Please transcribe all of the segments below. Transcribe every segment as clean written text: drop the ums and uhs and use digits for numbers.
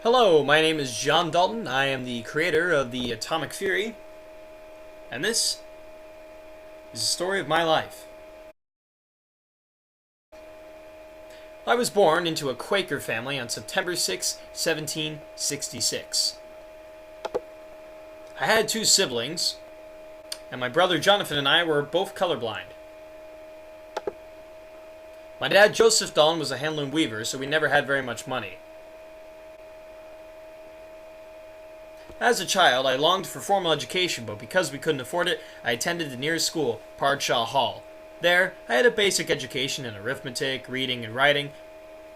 Hello, my name is John Dalton. I am the creator of the Atomic Theory, and this is the story of my life. I was born into a Quaker family on September 6, 1766. I had two siblings, and my brother Jonathan and I were both colorblind. My dad, Joseph Dalton, was a handloom weaver, so we never had very much money. As a child, I longed for formal education, but because we couldn't afford it, I attended the nearest school, Pardshaw Hall. There, I had a basic education in arithmetic, reading, and writing,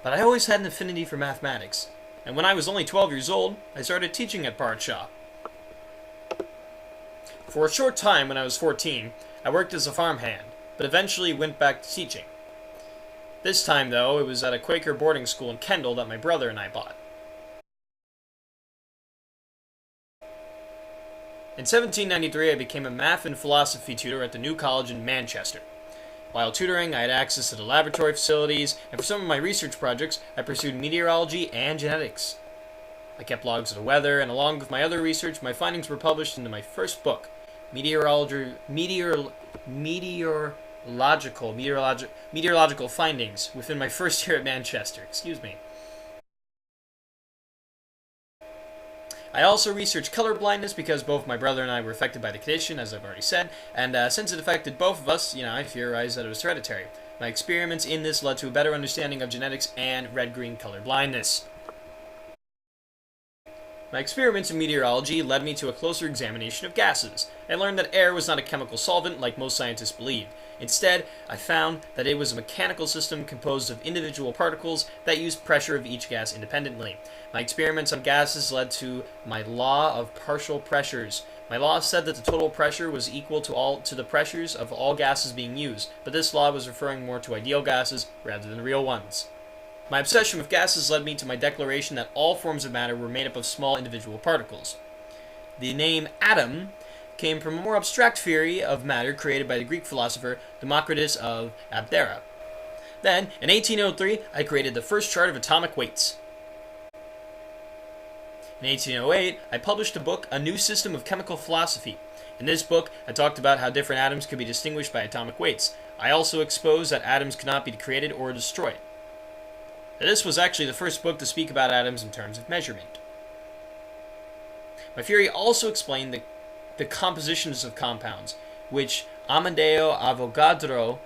but I always had an affinity for mathematics. And when I was only 12 years old, I started teaching at Pardshaw. For a short time, when I was 14, I worked as a farmhand, but eventually went back to teaching. This time, though, it was at a Quaker boarding school in Kendal that my brother and I bought. In 1793, I became a math and philosophy tutor at the new college in Manchester. While tutoring, I had access to the laboratory facilities, and for some of my research projects, I pursued meteorology and genetics. I kept logs of the weather, and along with my other research, my findings were published into my first book, Meteorological Findings, within my first year at Manchester. I also researched color blindness because both my brother and I were affected by the condition, as I've already said, and since it affected both of us, I theorized that it was hereditary. My experiments in this led to a better understanding of genetics and red-green color blindness. My experiments in meteorology led me to a closer examination of gases. I learned that air was not a chemical solvent like most scientists believed. Instead, I found that it was a mechanical system composed of individual particles that used pressure of each gas independently. My experiments on gases led to my law of partial pressures. My law said that the total pressure was equal to the pressures of all gases being used, but this law was referring more to ideal gases rather than real ones. My obsession with gases led me to my declaration that all forms of matter were made up of small individual particles. The name atom came from a more abstract theory of matter created by the Greek philosopher Democritus of Abdera. Then, in 1803, I created the first chart of atomic weights. In 1808, I published a book, A New System of Chemical Philosophy. In this book, I talked about how different atoms could be distinguished by atomic weights. I also exposed that atoms could not be created or destroyed. This was actually the first book to speak about atoms in terms of measurement. My theory also explained the compositions of compounds, which Amedeo Avogadro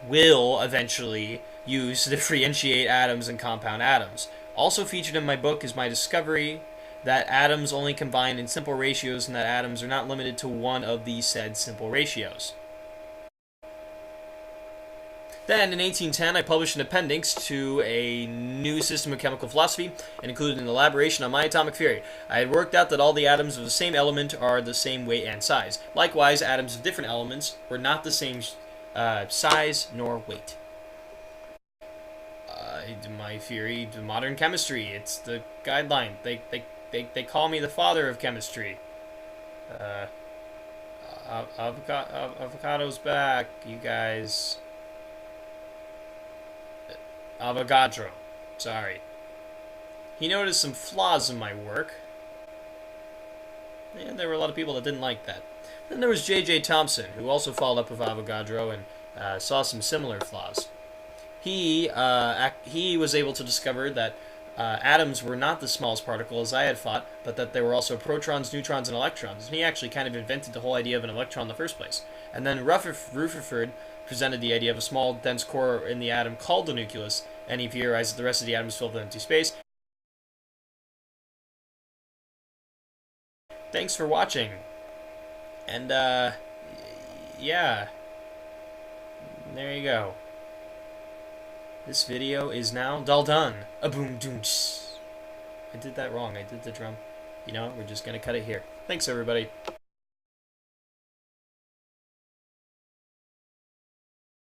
will eventually use to differentiate atoms and compound atoms. Also featured in my book is my discovery that atoms only combine in simple ratios and that atoms are not limited to one of these said simple ratios. Then, in 1810, I published an appendix to A New System of Chemical Philosophy and included an elaboration on my atomic theory. I had worked out that all the atoms of the same element are the same weight and size. Likewise, atoms of different elements were not the same size nor weight. My theory, modern chemistry, it's the guideline. They call me the father of chemistry. Avocado's back, you guys. Avogadro. Sorry. He noticed some flaws in my work. And there were a lot of people that didn't like that. Then there was J.J. Thomson, who also followed up with Avogadro and saw some similar flaws. He was able to discover that atoms were not the smallest particle as I had thought, but that there were also protons, neutrons, and electrons. And he actually kind of invented the whole idea of an electron in the first place. And then Rutherford presented the idea of a small, dense core in the atom called the nucleus, and he theorized that the rest of the atom is filled with empty space. Thanks for watching. And, yeah. There you go. This video is now all done. A boom doom. I did that wrong. I did the drum. We're just gonna cut it here. Thanks, everybody.